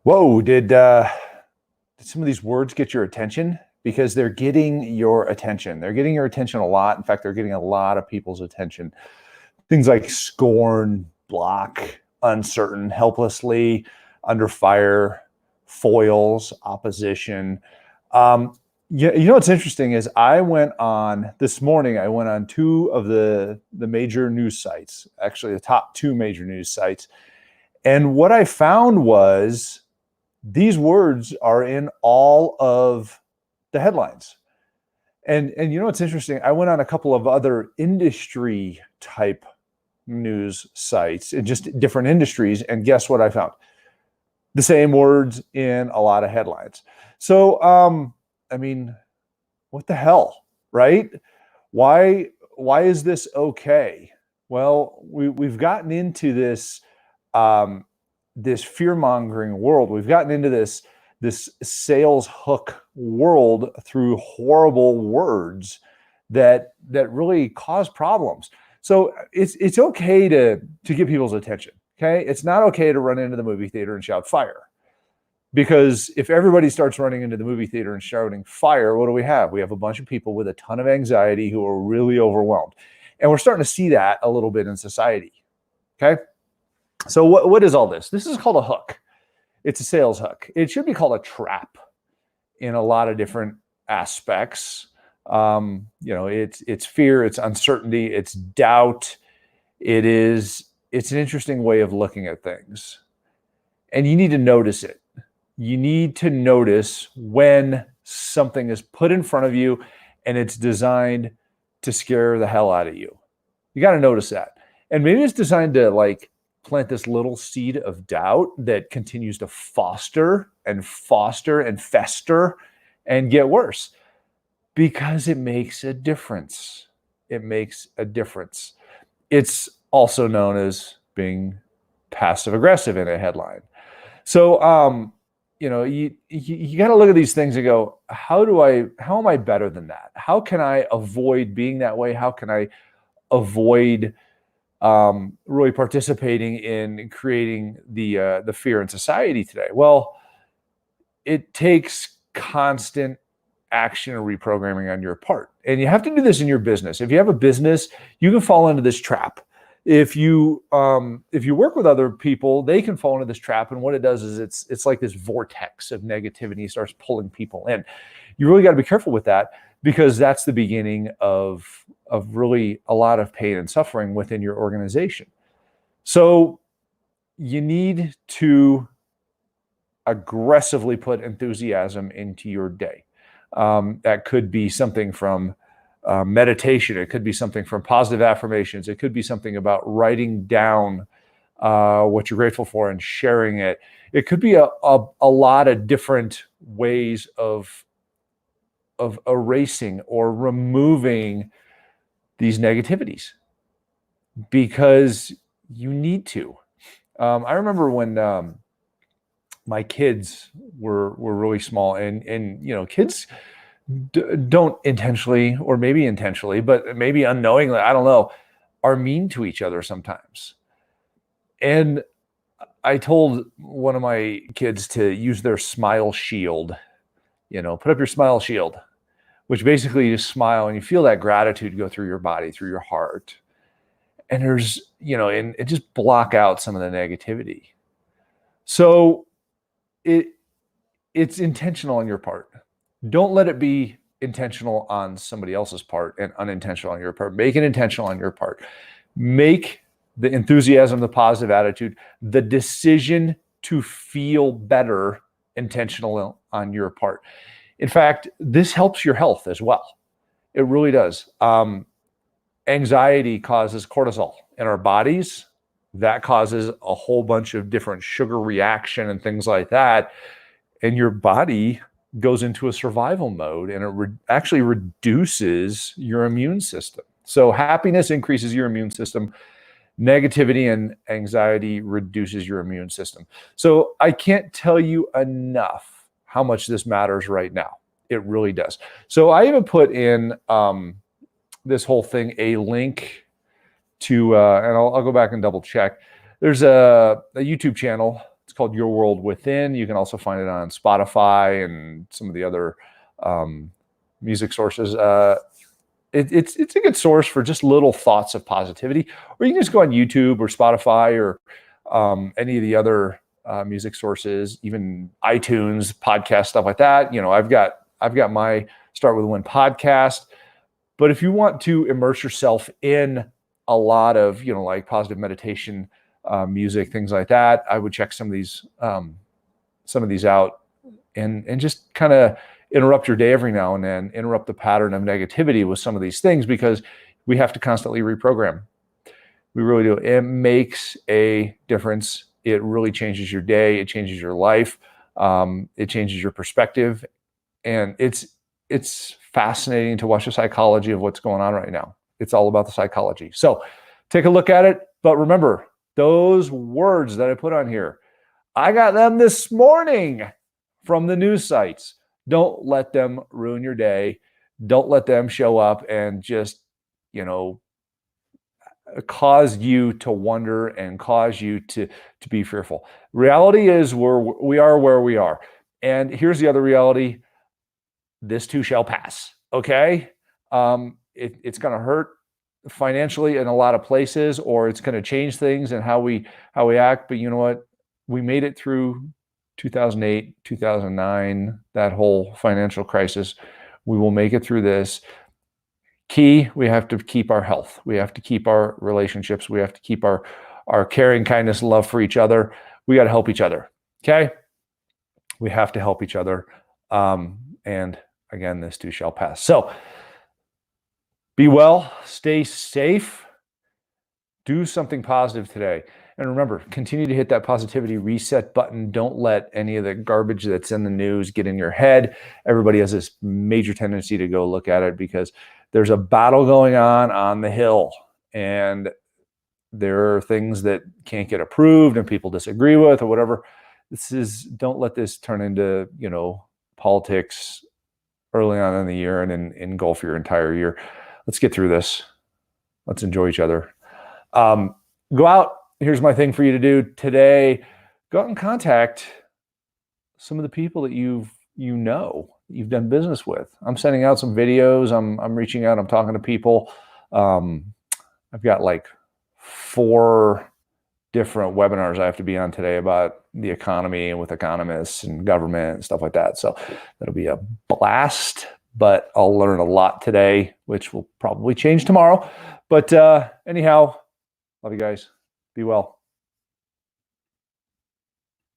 Whoa, did some of these words get your attention? Because they're getting your attention. They're getting your attention a lot. In fact, they're getting a lot of people's attention. Things like scorn, block, uncertain, helplessly, under fire, foils, opposition. You know what's interesting is this morning, I went on two of the major news sites, actually the top two major news sites. And what I found was these words are in all of the headlines. And you know what's interesting? I went on a couple of other industry type news sites in just different industries, and guess what I found? The same words in a lot of headlines. So, I mean, what the hell, right? Why is this okay? Well, we've gotten into this fear mongering world. We've gotten into this sales hook world through horrible words that really cause problems. So it's okay to get people's attention. Okay, it's not okay to run into the movie theater and shout fire, because if everybody starts running into the movie theater and shouting fire, what do we have? We have a bunch of people with a ton of anxiety who are really overwhelmed, and we're starting to see that a little bit in society. Okay, so what is all this? This is called a hook. It's a sales hook. It should be called a trap in a lot of different aspects. It's fear, it's uncertainty, it's doubt. It's an interesting way of looking at things. And you need to notice it. You need to notice when something is put in front of you and it's designed to scare the hell out of you. You got to notice that. And maybe it's designed to plant this little seed of doubt that continues to foster and fester and get worse, because it makes a difference. It makes a difference. It's also known as being passive aggressive in a headline. So, you got to look at these things and go, how am I better than that? How can I avoid being that way? How can I avoid really participating in creating the fear in society today? Well, it takes constant action and reprogramming on your part, and you have to do this in your business. If you have a business, you can fall into this trap. If you work with other people, they can fall into this trap, and what it does is it's like this vortex of negativity starts pulling people in. You really got to be careful with that, because that's the beginning of really a lot of pain and suffering within your organization. So you need to aggressively put enthusiasm into your day. That could be something from meditation. It could be something from positive affirmations. It could be something about writing down what you're grateful for and sharing it. It could be a lot of different ways of erasing or removing these negativities, because you need to. I remember when my kids were really small, and kids don't intentionally, or maybe intentionally, but maybe unknowingly, I don't know, are mean to each other sometimes. And I told one of my kids to use their smile shield. Put up your smile shield, which basically you smile and you feel that gratitude go through your body, through your heart. And and just block out some of the negativity. So it's intentional on your part. Don't let it be intentional on somebody else's part and unintentional on your part. Make it intentional on your part. Make the enthusiasm, the positive attitude, the decision to feel better intentional on your part. In fact, this helps your health as well. It really does. Anxiety causes cortisol in our bodies. That causes a whole bunch of different sugar reaction and things like that. And your body goes into a survival mode, and it actually reduces your immune system. So happiness increases your immune system. Negativity and anxiety reduces your immune system. So I can't tell you enough how much this matters right now. It really does. So I even put in this whole thing a link to, and I'll go back and double check. There's a YouTube channel. It's called Your World Within. You can also find it on Spotify and some of the other music sources. It's a good source for just little thoughts of positivity. Or you can just go on YouTube or Spotify or any of the other music sources, even iTunes, podcast, stuff like that. I've got my Start With a Win podcast. But if you want to immerse yourself in a lot of, like positive meditation, music, things like that, I would check some of these out and just kind of interrupt your day every now and then, interrupt the pattern of negativity with some of these things, because we have to constantly reprogram. We really do. It makes a difference. It really changes your day. It changes your life. It changes your perspective. And it's fascinating to watch the psychology of what's going on right now. It's all about the psychology. So take a look at it. But remember, those words that I put on here, I got them this morning from the news sites. Don't let them ruin your day. Don't let them show up and just, cause you to wonder and cause you to be fearful. Reality is we are where we are. And here's the other reality. This too shall pass. Okay. It's going to hurt financially in a lot of places, or it's going to change things and how we act. But you know what? We made it through 2008, 2009, that whole financial crisis. We will make it through this. Key, we have to keep our health. We have to keep our relationships. We have to keep our caring, kindness, love for each other. We got to help each other. Okay. We have to help each other. And again, this too shall pass. So be well, stay safe, do something positive today. And remember, continue to hit that positivity reset button. Don't let any of the garbage that's in the news get in your head. Everybody has this major tendency to go look at it because there's a battle going on the Hill. And there are things that can't get approved and people disagree with or whatever. Don't let this turn into, politics early on in the year and engulf your entire year. Let's get through this. Let's enjoy each other. Go out. Here's my thing for you to do today. Go out and contact some of the people that you've done business with. I'm sending out some videos. I'm reaching out. I'm talking to people. I've got like 4 different webinars I have to be on today about the economy and with economists and government and stuff like that. So that'll be a blast, but I'll learn a lot today, which will probably change tomorrow. But anyhow, love you guys. Be well.